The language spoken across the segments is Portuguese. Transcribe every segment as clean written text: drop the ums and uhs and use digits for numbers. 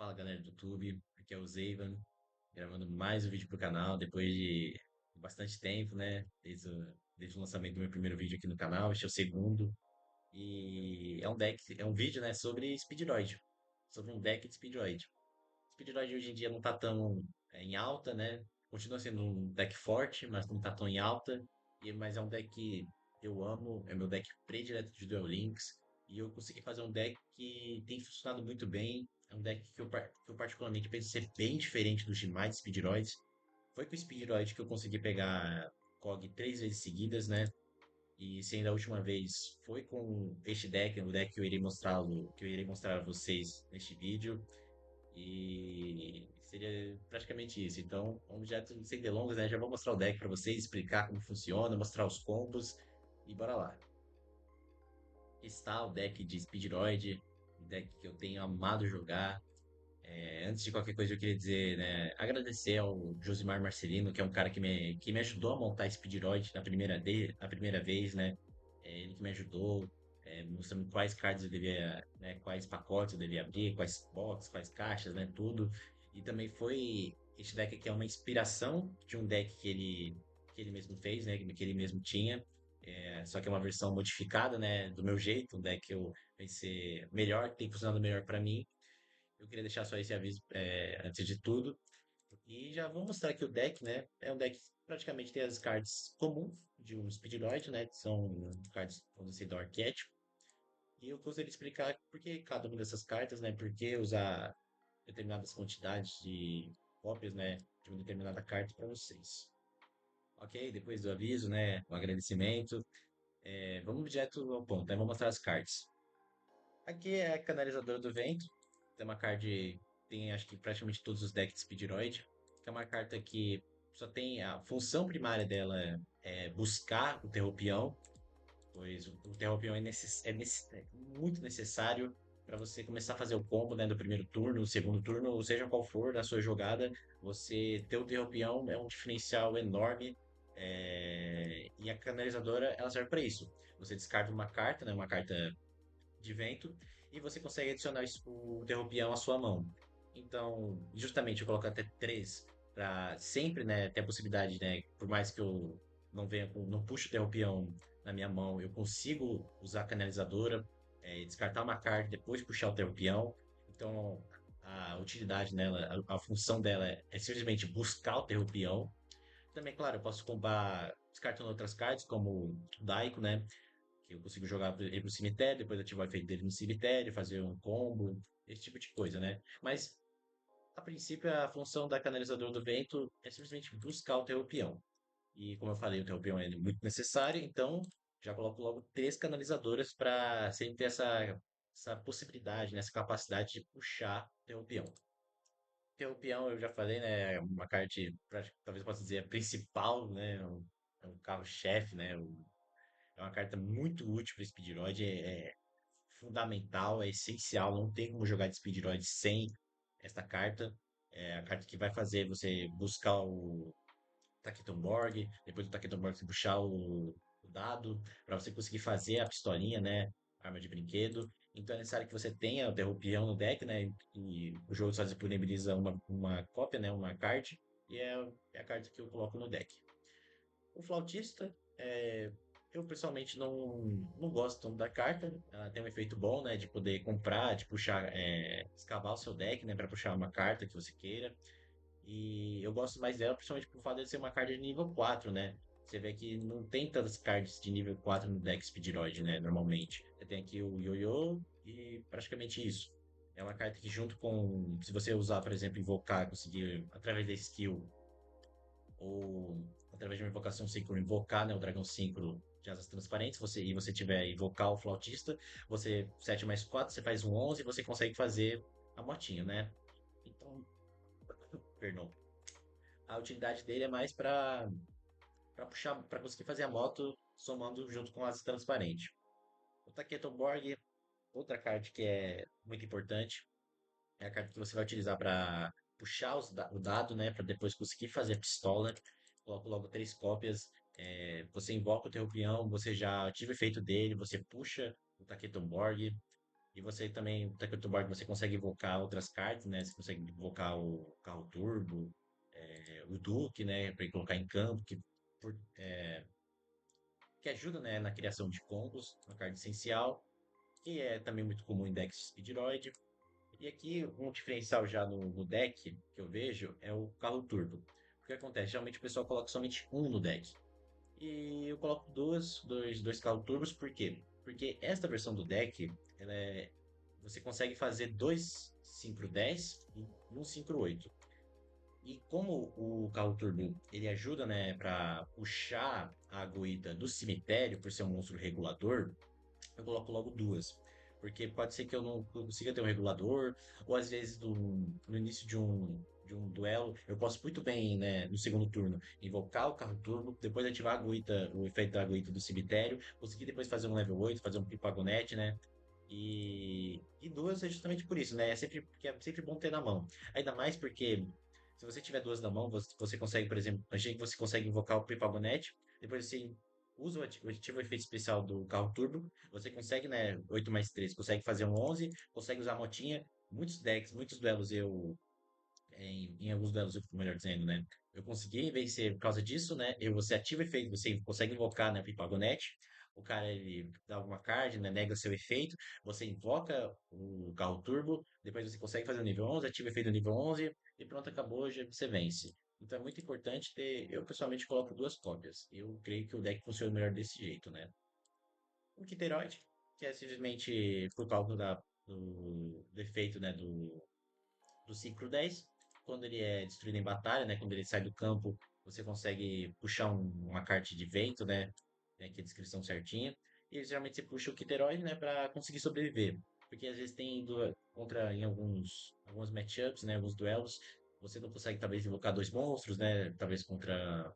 Fala galera do YouTube, aqui é o Zeivan, gravando mais um vídeo pro canal depois de bastante tempo, né? Desde o lançamento do meu primeiro vídeo aqui no canal, este é o segundo. E é um vídeo, né, sobre Speedroid, sobre um deck de Speedroid. Speedroid hoje em dia não tá tão em alta, né? Continua sendo um deck forte, mas não tá tão em alta. Mas é um deck que eu amo, é meu deck predileto de Duel Links. E eu consegui fazer um deck que tem funcionado muito bem. É um deck que eu particularmente penso ser bem diferente dos demais Speedroids. Foi com o Speedroid que eu consegui pegar COG 3 vezes seguidas, né? E sendo a última vez foi com este deck, o deck que eu irei que eu irei mostrar a vocês neste vídeo. E seria praticamente isso. Então, vamos já sem delongas, né? Já vou mostrar o deck para vocês, explicar como funciona, mostrar os combos e bora lá. Está o deck de Speedroid, um deck que eu tenho amado jogar. Antes de qualquer coisa, eu queria dizer, né, agradecer ao Josimar Marcelino, que é um cara que me ajudou a montar Speedroid na primeira vez, né? Ele que me ajudou, mostrando quais cards eu devia, né, quais pacotes eu devia abrir, quais box, quais caixas, né, tudo. E também foi este deck aqui é uma inspiração de um deck que ele mesmo fez, né, que ele mesmo tinha. Só que é uma versão modificada, né, do meu jeito, um deck que eu pensei melhor, que tem funcionado melhor para mim. Eu queria deixar só esse aviso antes de tudo. E já vou mostrar aqui o deck, né? É um deck que praticamente tem as cards comuns de um Speedroid, né? Que são cards, vamos dizer, do arquétipo. E eu gostaria de explicar por que cada uma dessas cartas, né? Por que usar determinadas quantidades de cópias, né? De uma determinada carta para vocês. Ok? Depois do aviso, né? O agradecimento. Vamos direto ao ponto, né? Vou mostrar as cartas. Aqui é a Canalizadora do Vento. Tem uma card, tem acho que praticamente todos os decks de Speedroid. Que é uma carta que só tem a função primária dela é buscar o Terropião, pois o Terropião é muito necessário para você começar a fazer o combo, né, do primeiro turno, o segundo turno, ou seja qual for da sua jogada. Você ter o Terropião é um diferencial enorme. E a canalizadora ela serve para isso. Você descarta uma carta, né, uma carta de vento e você consegue adicionar o Terropião à sua mão. Então, justamente eu coloco até três para sempre, né, ter a possibilidade, né, por mais que eu não puxe o Terropião na minha mão, eu consigo usar a canalizadora, descartar uma carta, depois puxar o Terropião. Então, a utilidade dela, a função dela é simplesmente buscar o Terropião. Também, claro, eu posso combar descartando outras cartas, como o Daiko, né? Que eu consigo jogar ele pro cemitério, depois ativar o efeito dele no cemitério, fazer um combo, esse tipo de coisa, né? Mas, a princípio, a função da canalizadora do vento é simplesmente buscar o Terropião. E, como eu falei, o Terropião é muito necessário, então já coloco logo três canalizadoras para sempre ter essa possibilidade, né? Essa capacidade de puxar o Terropião. Terropião, eu já falei, né? É uma carta, talvez possa dizer, a principal, né? É um carro-chefe, né? É uma carta muito útil para Speedroid, é fundamental, é essencial, não tem como jogar de Speedroid sem esta carta. É a carta que vai fazer você buscar o Taquetonborg, depois do Taquetonborg você puxar o dado, para você conseguir fazer a pistolinha, né? Arma de brinquedo. Então é necessário que você tenha o Terrupião no deck, né? E o jogo só disponibiliza uma cópia, né? Uma card, e é a carta que eu coloco no deck. O flautista, eu pessoalmente não gosto tanto da carta. Ela tem um efeito bom, né? De poder comprar, de puxar, escavar o seu deck, né? Para puxar uma carta que você queira. E eu gosto mais dela, principalmente por fato de ser uma carta de nível 4, né? Você vê que não tem tantas cartas de nível 4 no deck Speedroid, né? Normalmente. Você tem aqui o Yo-Yo e praticamente isso. É uma carta que junto com, se você usar, por exemplo, invocar, conseguir através da skill ou através de uma invocação síncro invocar, né, o dragão síncro de asas transparentes, e você tiver invocar o flautista, você 7 mais 4 você faz um 11 e você consegue fazer a motinha, né? Então, perdão. A utilidade dele é mais para puxar, para conseguir fazer a moto somando junto com as transparente. O Taquetonborg, outra carta que é muito importante, é a carta que você vai utilizar para puxar o dado, né? Para depois conseguir fazer a pistola. Coloco logo três cópias. Você invoca o Terrupião, você já ativa o efeito dele, você puxa o Taquetonborg. E você também, no Tactical Board, você consegue invocar outras cartas, né? Você consegue invocar o Carro Turbo, o Duque, né? Para colocar em campo, por- é, que ajuda, né, na criação de combos, uma carta essencial, que é também muito comum em decks de Speedroid. E aqui, um diferencial já no deck que eu vejo é o Carro Turbo. O que acontece? Geralmente o pessoal coloca somente um no deck. E eu coloco dois carros turbos, por quê? Porque esta versão do deck, você consegue fazer dois 5-10 e um 5-8. E como o carro turbo ele ajuda, né, para puxar a Agüita do cemitério por ser um monstro regulador, eu coloco logo duas. Porque pode ser que eu não consiga ter um regulador, ou às vezes no início de um duelo, eu posso muito bem, né, no segundo turno, invocar o carro turbo, depois ativar a agüita, o efeito da agüita do cemitério, conseguir depois fazer um level 8 fazer um pipagonete, né? E duas é justamente por isso, né? Porque é sempre bom ter na mão. Ainda mais porque se você tiver duas na mão, você consegue, por exemplo, achei que você consegue invocar o pipagonete, depois você usa ativa o efeito especial do carro turbo, você consegue, né, 8 mais 3 consegue fazer um 11, consegue usar a motinha. Muitos decks, muitos duelos em alguns duelos, melhor dizendo, né, eu consegui vencer por causa disso, né, você ativa o efeito, você consegue invocar, né, Pipagonete, o cara, ele dá alguma card, né, nega seu efeito, você invoca o carro turbo, depois você consegue fazer o nível 11, ativa o efeito do nível 11, e pronto, acabou, já você vence. Então é muito importante ter, eu pessoalmente coloco duas cópias. Eu creio que o deck funciona melhor desse jeito, né? O Kiteroid, que é simplesmente por causa do defeito, né, do ciclo 10. Quando ele é destruído em batalha, né, quando ele sai do campo, você consegue puxar uma carta de vento, né, tem aqui a descrição certinha. E geralmente você puxa o Kiteroid, né, para conseguir sobreviver. Porque às vezes contra em alguns matchups, né, alguns duelos, você não consegue talvez invocar dois monstros, né, talvez contra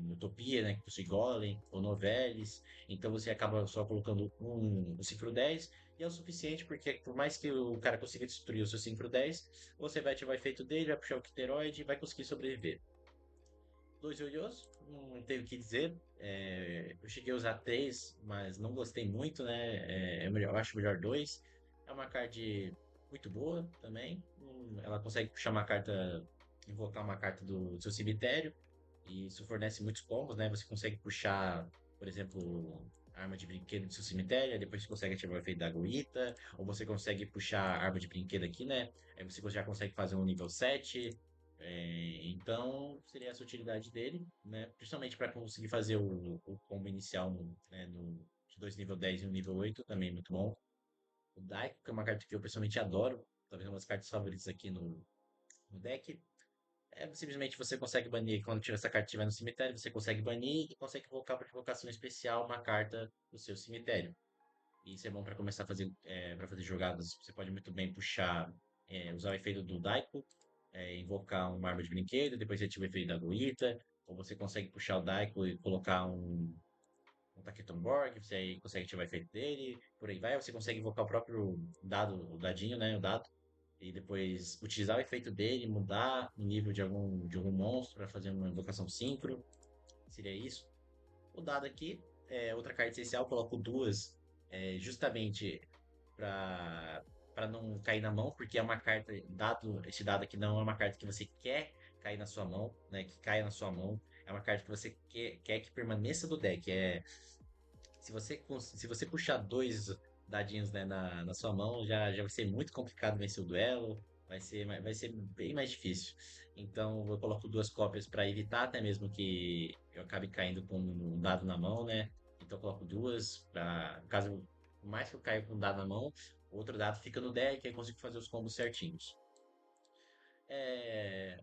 Utopia, né, que possui Golem, ou Novelis, então você acaba só colocando um ciclo 10 e é o suficiente porque por mais que o cara consiga destruir o seu 5/10, você vai ativar o efeito dele, vai puxar o Kiteroid e vai conseguir sobreviver. Dois ioiôs, não tenho o que dizer. Eu cheguei a usar três, mas não gostei muito, né? Eu acho melhor dois. É uma card muito boa também. Ela consegue puxar uma carta, invocar uma carta do seu cemitério. E isso fornece muitos combos, né? Você consegue puxar, por exemplo, arma de brinquedo do seu cemitério, aí depois você consegue ativar o efeito da Goita, ou você consegue puxar arma de brinquedo aqui, né? Aí você já consegue fazer um nível 7. Então, seria essa a utilidade dele, né? Principalmente para conseguir fazer o combo inicial né, de dois nível 10 e um nível 8 também é muito bom. O Daiko, que é uma carta que eu pessoalmente adoro, talvez uma das cartas favoritas aqui no deck. Simplesmente você consegue banir, quando tira essa carta e estiver no cemitério, você consegue banir e consegue invocar para invocação especial uma carta do seu cemitério. E isso é bom para começar a fazer, para fazer jogadas. Você pode muito bem puxar, usar o efeito do Daiko, invocar uma arma de brinquedo, depois você ativa o efeito da Goita, ou você consegue puxar o Daiko e colocar um Taketomborg, você aí consegue ativar o efeito dele, por aí vai. Você consegue invocar o próprio dado, o dadinho, né? O dado, e depois utilizar o efeito dele, mudar o nível de algum monstro para fazer uma invocação síncro. Seria isso. O dado aqui é outra carta essencial, coloco duas justamente para não cair na mão, porque é uma carta, esse dado aqui não é uma carta que você quer cair na sua mão, né? Que caia na sua mão. É uma carta que você quer que permaneça do deck. Se você puxar dois dadinhos, né, na sua mão, já vai ser muito complicado vencer o duelo. Vai ser bem mais difícil. Então eu coloco duas cópias para evitar até mesmo que eu acabe caindo com um dado na mão, né? Então eu coloco duas para caso por mais que eu caia com um dado na mão, outro dado fica no deck e aí consigo fazer os combos certinhos.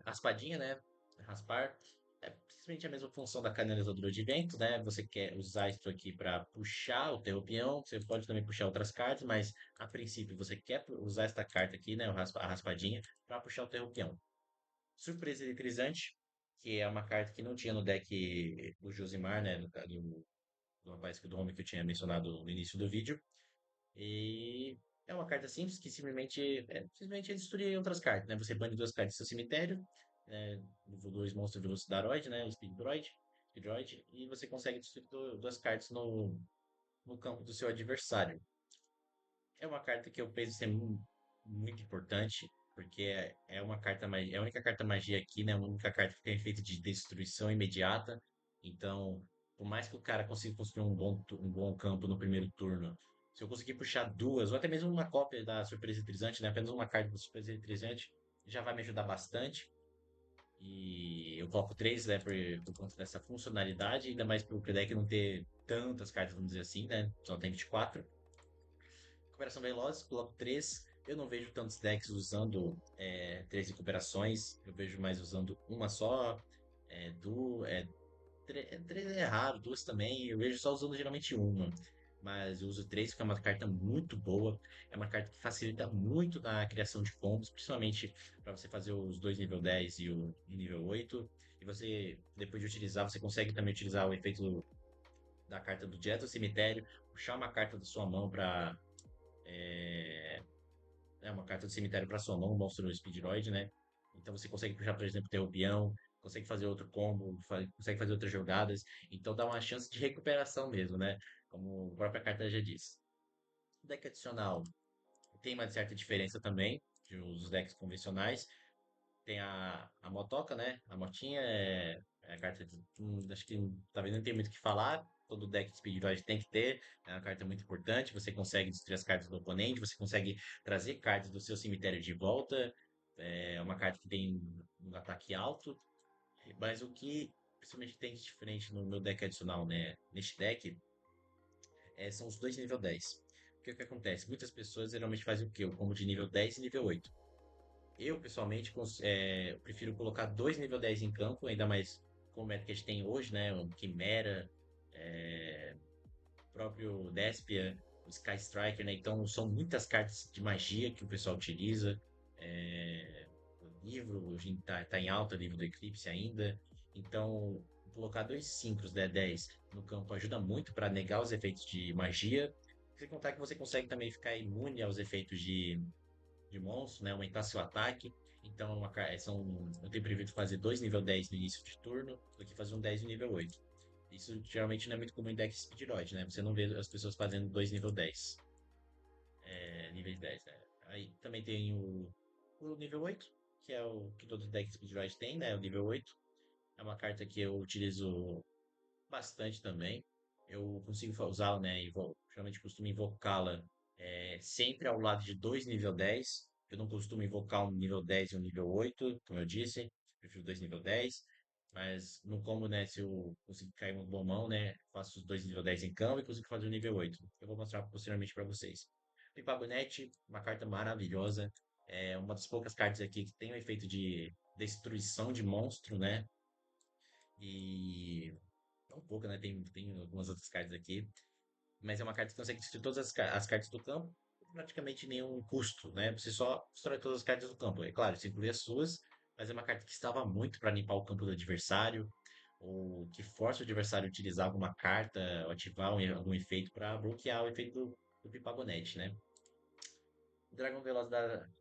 Raspadinha, né? Raspar é simplesmente a mesma função da canalizadora de vento, né? Você quer usar isso aqui para puxar o terropião, você pode também puxar outras cartas, mas a princípio você quer usar esta carta aqui, né? A raspadinha, para puxar o terropião. Surpresa eletrizante, que é uma carta que não tinha no deck do Josimar, né? Do rapaz do homem que eu tinha mencionado no início do vídeo. E é uma carta simples que simplesmente é destruir outras cartas, né? Você bane duas cartas do seu cemitério, nível 2 monstro Velocidaroid, né? O Speedroid, e você consegue destruir duas cartas no campo do seu adversário. É uma carta que eu penso ser muito importante, porque é uma carta magia, é a única carta magia aqui, né? A única carta que tem efeito de destruição imediata. Então, por mais que o cara consiga construir um bom campo no primeiro turno, se eu conseguir puxar duas, ou até mesmo uma cópia da surpresa eletrizante, né? Apenas uma carta da surpresa eletrizante, já vai me ajudar bastante. E eu coloco três, né, por conta dessa funcionalidade, ainda mais pro deck não ter tantas cartas, vamos dizer assim, né? Só tem 24. Recuperação veloz, coloco 3. Eu não vejo tantos decks usando três recuperações. Eu vejo mais usando uma só. É, du, é, três é raro, duas também. Eu vejo só usando geralmente uma. Mas eu uso três, porque é uma carta muito boa. É uma carta que facilita muito na criação de combos, principalmente para você fazer os dois nível 10 e o nível 8. E você, depois de utilizar, você consegue também utilizar o efeito da carta do Direto ao Cemitério, puxar uma carta da sua mão para uma carta do cemitério para sua mão, um monstro Speedroid, né? Então você consegue puxar, por exemplo, Terrupião, consegue fazer outro combo, consegue fazer outras jogadas. Então dá uma chance de recuperação mesmo, né? Como a própria carta já disse. O deck adicional tem uma certa diferença também dos decks convencionais. Tem a Motoca, né? A Motinha é a carta de. Acho que talvez não tenha muito o que falar. Todo deck de Speedroid tem que ter. É uma carta muito importante. Você consegue destruir as cartas do oponente, você consegue trazer cartas do seu cemitério de volta. É uma carta que tem um ataque alto. Mas o que principalmente tem de diferente no meu deck adicional, né? Neste deck, são os dois nível 10. O que, que acontece? Muitas pessoas geralmente fazem o quê? O combo de nível 10 e nível 8. Eu, pessoalmente, prefiro colocar dois nível 10 em campo, ainda mais com o meta que a gente tem hoje, né? O Quimera, o próprio Despia, o Sky Striker, né? Então, são muitas cartas de magia que o pessoal utiliza. O livro hoje tá em alta, o livro do Eclipse ainda. Então, colocar dois 5 né, 10 no campo ajuda muito para negar os efeitos de magia. Sem contar que você consegue também ficar imune aos efeitos de monstro, né? Aumentar seu ataque. Então, eu tenho previsto fazer dois nível 10 no início de turno, do que fazer um 10 no nível 8. Isso geralmente não é muito comum em deck Speedroid, né? Você não vê as pessoas fazendo dois nível 10, nível 10, né? Aí também tem o nível 8, que é o que todo deck Speedroid tem, né? O nível 8. É uma carta que eu utilizo bastante também. Eu consigo usá-la, né? Geralmente costumo invocá-la sempre ao lado de dois nível 10. Eu não costumo invocar um nível 10 e um nível 8, como eu disse. Prefiro dois nível 10. Mas no combo, né? Se eu conseguir cair uma boa mão, né? Faço os dois nível 10 em campo e consigo fazer o nível 8. Eu vou mostrar posteriormente para vocês. Pipagonete, uma carta maravilhosa. É uma das poucas cartas aqui que tem o efeito de destruição de monstro, né? E é um pouco, né? Tem algumas outras cartas aqui. Mas é uma carta que consegue destruir todas as cartas do campo com praticamente nenhum custo, né? Você só destrói todas as cartas do campo. É claro, isso inclui as suas, mas é uma carta que estava muito para limpar o campo do adversário, ou que força o adversário a utilizar alguma carta, ou ativar algum efeito para bloquear o efeito do Pipagonete, né? O Dragão Veloz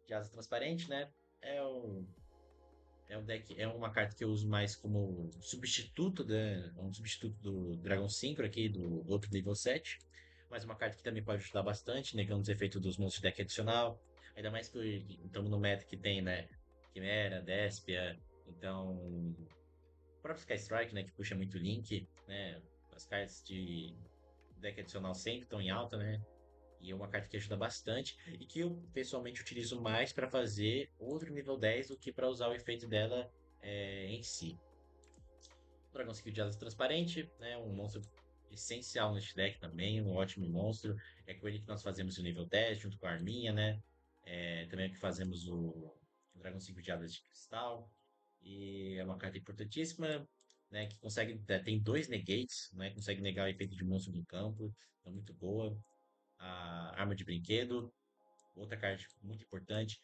de Asa Transparente, né? É um é uma carta que eu uso mais como substituto, né? Um substituto do Dragon Synchro aqui, do outro nível 7. Mas uma carta que também pode ajudar bastante, negando os efeitos dos monstros de deck adicional. Ainda mais que estamos no meta que tem, né? Quimera, Despia. Então, o próprio Sky Strike, né? Que puxa muito link, né? As cartas de deck adicional sempre estão em alta, né? E é uma carta que ajuda bastante e que eu pessoalmente utilizo mais para fazer outro nível 10 do que para usar o efeito dela em si. O Dragão Skill de Asas Transparente, né? Um monstro essencial neste deck também, um ótimo monstro. É com ele que nós fazemos o nível 10 junto com a Arminha, né? Também é que fazemos o Dragão Skill de Asas de Cristal. E é uma carta importantíssima, né? Que consegue. Tem dois negates, né? Consegue negar o efeito de monstro do campo. É muito boa. A arma de brinquedo, outra carta muito importante.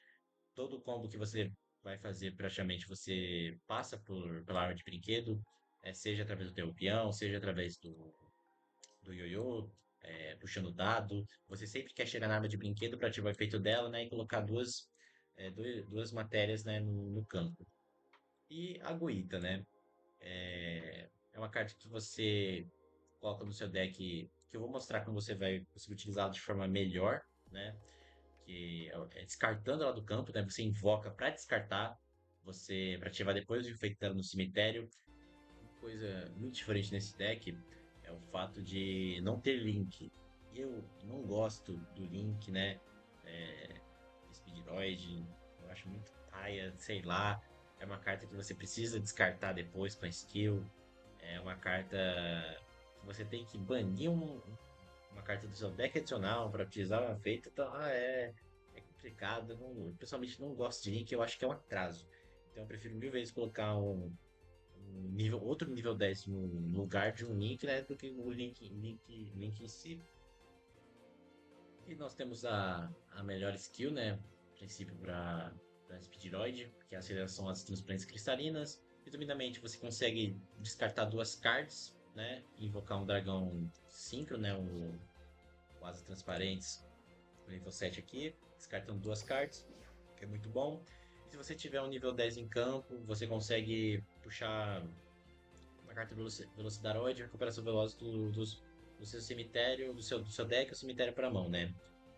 Todo combo que você vai fazer, praticamente, você passa pela arma de brinquedo, seja através do teu peão, seja através do ioiô, puxando o dado. Você sempre quer chegar na arma de brinquedo para ativar o efeito dela, né? E colocar duas matérias, né, no campo. E a Goita, né? É uma carta que você coloca no seu deck, que eu vou mostrar como você vai conseguir utilizá-la de forma melhor, né? Que é descartando ela do campo, né? Você invoca para descartar, você para ativar depois o efeito dela no cemitério. Uma coisa muito diferente nesse deck é o fato de não ter Link. Eu não gosto do Link, né? É, Speedroid, eu acho muito paia, sei lá. É uma carta que você precisa descartar depois com a skill. É uma carta que você tem que banir uma carta do seu deck adicional para utilizar o efeito. Então, é complicado. Eu pessoalmente não gosto de Link, eu acho que é um atraso. Então, eu prefiro mil vezes colocar outro nível 10 no lugar de um Link, né? Do que o Link em si. E nós temos a melhor skill, né? A princípio para Speedroid, que é a aceleração às transparências cristalinas. Resumidamente, você consegue descartar duas cards, né? Invocar um dragão synchro, né? O Asas Transparentes, no nível 7 aqui, descartando duas cards, que é muito bom. E se você tiver um nível 10 em campo, você consegue puxar uma carta Velocidaroid, recuperação veloz do seu cemitério, do seu deck, o cemitério para a mão, né?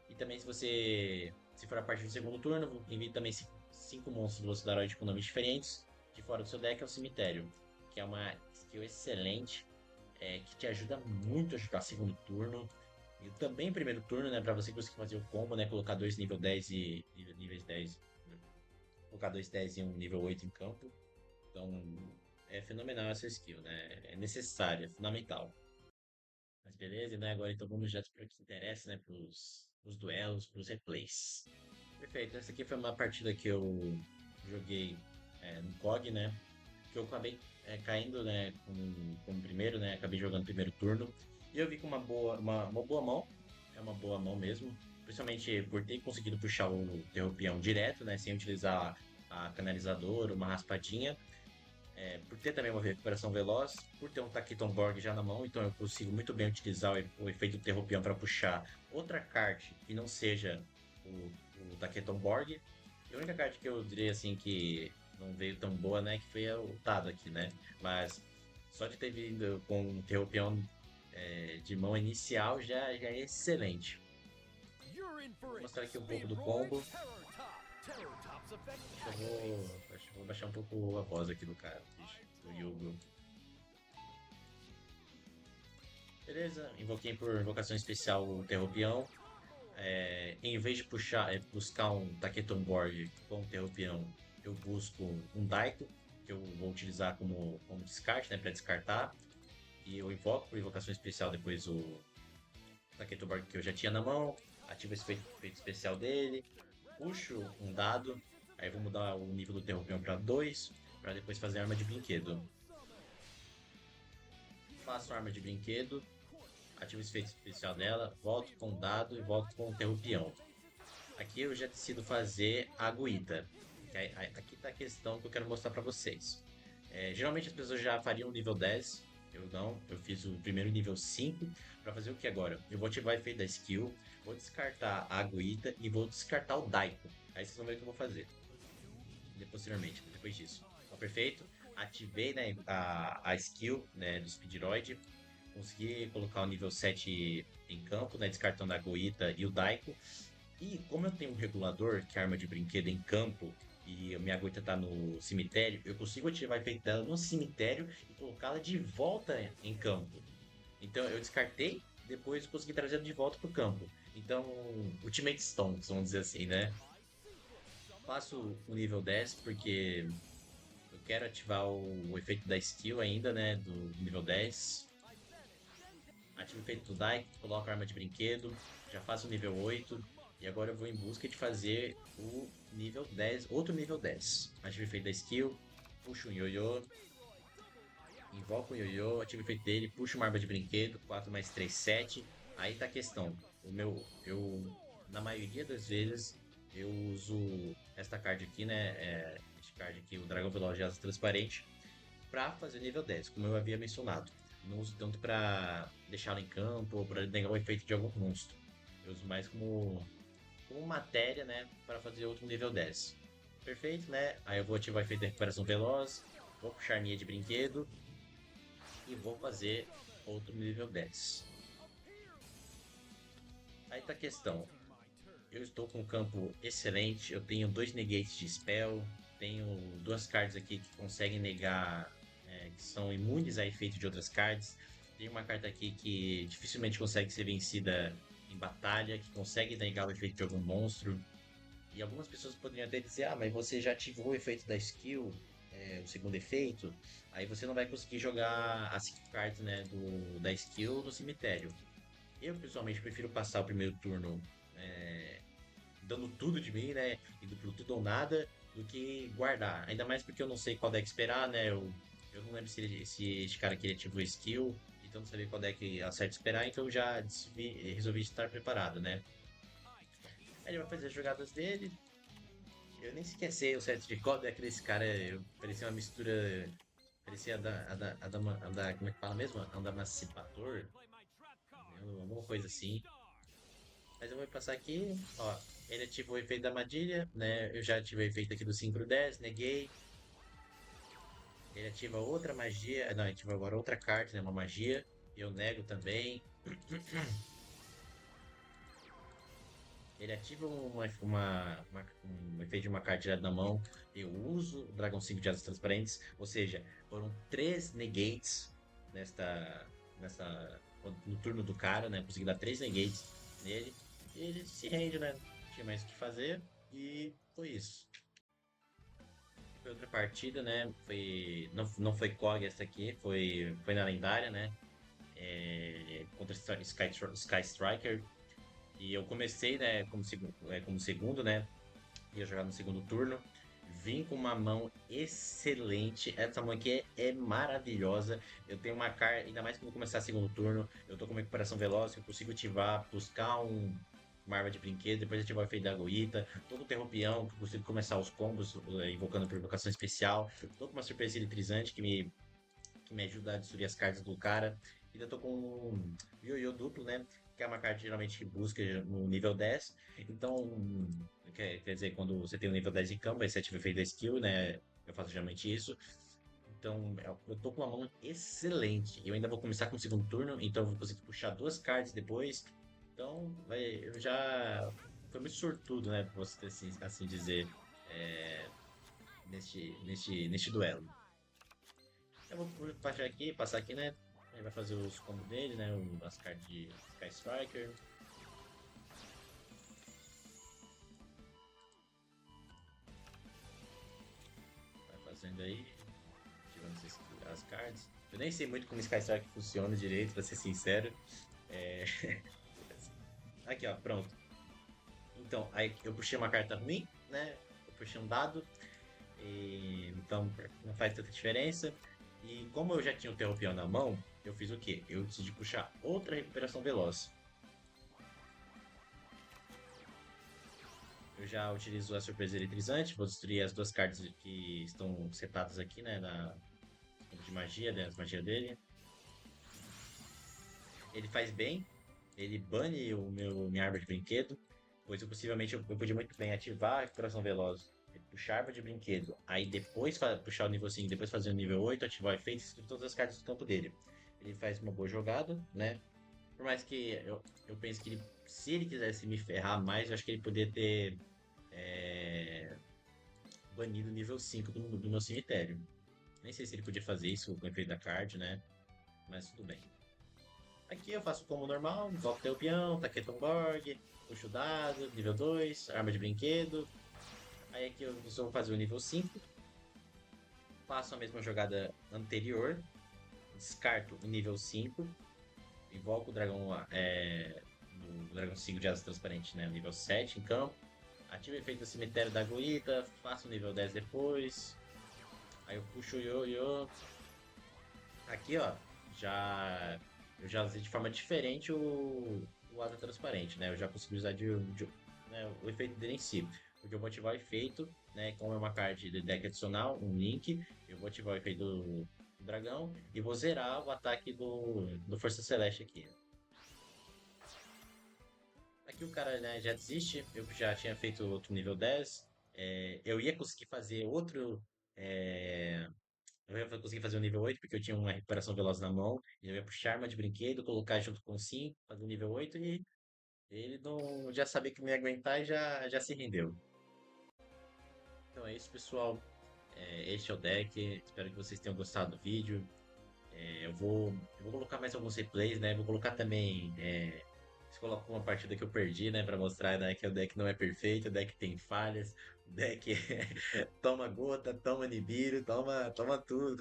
E também se for a partir do segundo turno, envie também cinco monstros Velocidaroid com nomes diferentes de fora do seu deck ao cemitério, que é uma skill excelente, que te ajuda muito a jogar segundo turno. E também primeiro turno, né? Pra você conseguir fazer o combo, né? Colocar dois nível 10 e níveis 10. Colocar dois 10 e um nível 8 em campo. Então, é fenomenal essa skill, né? É necessária, é fundamental. Mas beleza, né? Agora então vamos já para o que interessa, né? Para os duelos, para os replays. Perfeito, essa aqui foi uma partida que eu joguei no COG, né? Que eu acabei caindo, né? Como primeiro, né? Acabei jogando primeiro turno. E eu vi com uma boa mão. É uma boa mão mesmo. Principalmente por ter conseguido puxar o Terropião direto, né? Sem utilizar a canalizadora, uma raspadinha. Por ter também uma recuperação veloz, por ter um Taketon Borg já na mão, então eu consigo muito bem utilizar o efeito do Terropião para puxar outra card que não seja o Taketon Borg. E a única card que eu diria assim que não veio tão boa, né, que foi o Tado aqui, né? Mas só de ter vindo com o Terropião de mão inicial já é excelente. Vou mostrar aqui um pouco do combo. Acho que eu vou baixar um pouco a voz aqui do cara, do Yugo. Beleza, invoquei por invocação especial o Terropião. Em vez de buscar um Taketon Board com o Terropião, eu busco um Daiko, que eu vou utilizar como descarte, né, para descartar. E eu invoco por invocação especial depois o Taketon Board que eu já tinha na mão, ativo esse efeito especial dele, puxo um dado, aí vou mudar o nível do Terropião para 2, para depois fazer arma de brinquedo. Faço arma de brinquedo, ativo esse efeito especial dela, volto com o dado e volto com o Terropião. Aqui eu já decido fazer a Guita. Aqui tá a questão que eu quero mostrar para vocês. Geralmente as pessoas já fariam o nível 10. Eu não, eu fiz o primeiro nível 5 para fazer o que agora? Eu vou ativar o efeito da skill, vou descartar a Aguita e vou descartar o Daiko. Aí vocês vão ver o que eu vou fazer posteriormente, depois disso. Então, perfeito. Ativei, né, a skill, né, do Speedroid. Consegui colocar o nível 7 em campo, né, descartando a Goita e o Daiko. E como eu tenho um regulador, que é arma de brinquedo em campo, e a minha Goita tá no cemitério, eu consigo ativar o efeito dela no cemitério e colocá-la de volta em campo. Então eu descartei, depois consegui trazer ela de volta pro campo. Então, Ultimate Stones, vamos dizer assim, né? Faço o nível 10 porque eu quero ativar o efeito da skill ainda, né? Do nível 10. Ativo o efeito do Dai, coloco a arma de brinquedo, já faço o nível 8. E agora eu vou em busca de fazer o nível 10, outro nível 10. Ativo o efeito da skill, puxo um ioiô, invoco o ioiô, ativo o efeito dele, puxo uma arma de brinquedo, 4 mais 3, 7. Aí tá a questão. Na maioria das vezes, eu uso esta card aqui, né? Este card aqui, o Dragão Veloz de Asa Transparente, para fazer nível 10, como eu havia mencionado. Não uso tanto para deixá-lo em campo ou para negar o efeito de algum monstro. Eu uso mais como matéria, né, para fazer outro nível 10. Perfeito, né? Aí eu vou ativar o efeito de recuperação veloz, vou puxar minha de brinquedo e vou fazer outro nível 10. Aí tá a questão. Eu estou com um campo excelente. Eu tenho dois negates de spell. Tenho duas cards aqui que conseguem negar, que são imunes a efeito de outras cards. Tem uma carta aqui que dificilmente consegue ser vencida em batalha, que consegue negar o efeito de algum monstro. E algumas pessoas poderiam até dizer: ah, mas você já ativou o efeito da skill, o segundo efeito, aí você não vai conseguir jogar as 5 cartas, né, da skill no cemitério. Eu, pessoalmente, prefiro passar o primeiro turno é, dando tudo de mim, né? Indo pro tudo ou nada, do que guardar. Ainda mais porque eu não sei qual deck esperar, né? Eu não lembro se esse cara aqui ativou skill, então não sabia qual deck acerto esperar, então eu já resolvi estar preparado, né? Aí ele vai fazer as jogadas dele. Eu nem sequer sei o certo de qual deck desse cara. Parecia uma mistura. Parecia como é que fala mesmo? Emancipador? Alguma coisa assim. Mas eu vou passar aqui, ó. Ele ativou o efeito da armadilha, né? Eu já ativei o efeito aqui do Synchro 10, neguei. Ele ativa outra magia. Não, ele ativa agora outra carta, né? Uma magia. Eu nego também. Ele ativa um efeito de uma carta tirada na mão. Eu uso o Dragon 5 de Asas Transparentes. Ou seja, foram três negates nesta, no turno do cara, né? Consegui dar três negates nele. E ele se rende, né? Não tinha mais o que fazer. E foi isso. Foi outra partida, né? Não foi COG essa aqui, foi na lendária, né? Contra Sky Striker. E eu comecei, né, como segundo, né? Ia jogar no segundo turno. Vim com uma mão excelente. Essa mão aqui é maravilhosa. Eu tenho uma carta, ainda mais quando começar segundo turno. Eu tô com uma recuperação veloz, eu consigo ativar, buscar uma arma de brinquedo, depois ativar o efeito da Goita. Tô com o Terropião, que eu consigo começar os combos, invocando por invocação especial. Tô com uma surpresa eletrizante que me ajuda a destruir as cartas do cara. Ainda tô com um Yo-Yo duplo, né? Que é uma carta geralmente que busca no nível 10. Então, quer dizer, quando você tem o nível 10 em campo, aí você ativa o efeito da skill, né? Eu faço geralmente isso. Então, eu tô com uma mão excelente. Eu ainda vou começar com o segundo turno, então eu vou conseguir puxar duas cartas depois. Então, eu já. Foi muito sortudo, né? Por você assim dizer, é, neste duelo. Eu vou passar aqui, né? Ele vai fazer os combos dele, né? As cartas de Sky Striker. Vai fazendo aí, ativando as cards. Eu nem sei muito como Sky Striker funciona direito, pra ser sincero. É... Aqui, ó, pronto. Então, aí eu puxei uma carta ruim, né? Eu puxei um dado. Então, não faz tanta diferença. E como eu já tinha o Terropião na mão, eu fiz o quê? Eu decidi puxar outra recuperação veloz. Eu já utilizo a surpresa eletrizante, vou destruir as duas cartas que estão setadas aqui, né, na de magia, né, as magias dele. Ele faz bem, ele bane minha árvore de brinquedo, pois possivelmente eu podia muito bem ativar a recuperação veloz, puxar a árvore de brinquedo, aí depois puxar o nível 5, depois fazer o nível 8, ativar o efeito e destruir todas as cartas do campo dele. Ele faz uma boa jogada, né? Por mais que eu pense que se ele quisesse me ferrar mais, eu acho que ele poderia ter é, banido o nível 5 do meu cemitério. Nem sei se ele podia fazer isso com o efeito da card, né? Mas tudo bem. Aqui eu faço como normal, invoco teu peão, Taquetonborg, puxo o dado, nível 2, arma de brinquedo. Aí aqui eu só vou fazer o nível 5, faço a mesma jogada anterior, descarto o nível 5, invoco o dragão, o dragão 5 de asa transparente, né? Nível 7 em campo. Ativo o efeito do cemitério da Goita, faço o nível 10 depois. Aí eu puxo o Yo-Yo. Aqui, ó, já eu já usei de forma diferente o asa transparente, né? Eu já consegui usar né, o efeito dele em si. Porque eu vou ativar o efeito, né? Como é uma card de deck adicional, um link, eu vou ativar o efeito do dragão e vou zerar o ataque do Força Celeste aqui. Aqui o cara, né, já desiste, eu já tinha feito outro nível 10. Eu ia conseguir fazer outro. é, Eu ia conseguir fazer o nível 8 porque eu tinha uma recuperação veloz na mão. E eu ia puxar arma de brinquedo, colocar junto com o 5, fazer o nível 8 e Ele não já sabia que não ia aguentar e já se rendeu. Então é isso, pessoal. Este é o deck. Espero que vocês tenham gostado do vídeo. Eu vou colocar mais alguns replays, né? Vou colocar também. Se coloca uma partida que eu perdi, né? Pra mostrar, né, que o deck não é perfeito, o deck tem falhas, o deck toma gota, toma Nibiru, toma tudo.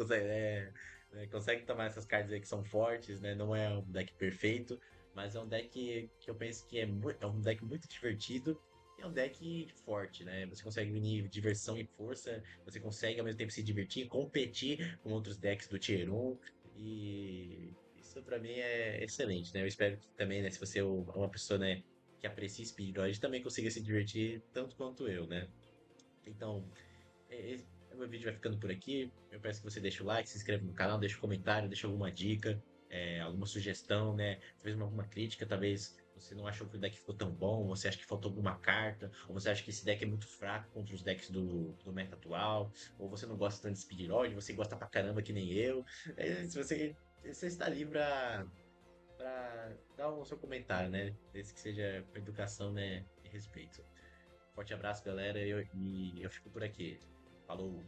Consegue tomar essas cartas aí que são fortes, né? Não é um deck perfeito, mas é um deck que eu penso que é um deck muito divertido. E é um deck forte, né? Você consegue unir diversão e força, você consegue ao mesmo tempo se divertir, competir com outros decks do Tier 1. E isso pra mim é excelente, né? Eu espero que também, né, se você é uma pessoa, né, que aprecia Speedrun, também consiga se divertir tanto quanto eu, né? Então, o meu vídeo vai ficando por aqui. Eu peço que você deixe o like, se inscreva no canal, deixe um comentário, deixe alguma dica, alguma sugestão, né? Talvez alguma crítica, talvez você não achou que o deck ficou tão bom, você acha que faltou alguma carta, ou você acha que esse deck é muito fraco contra os decks do meta atual, ou você não gosta tanto de Speedrun, você gosta pra caramba que nem eu. Se você está ali pra dar o seu comentário, né? Desde que seja com educação, né? E respeito. Forte abraço, galera, e eu fico por aqui. Falou!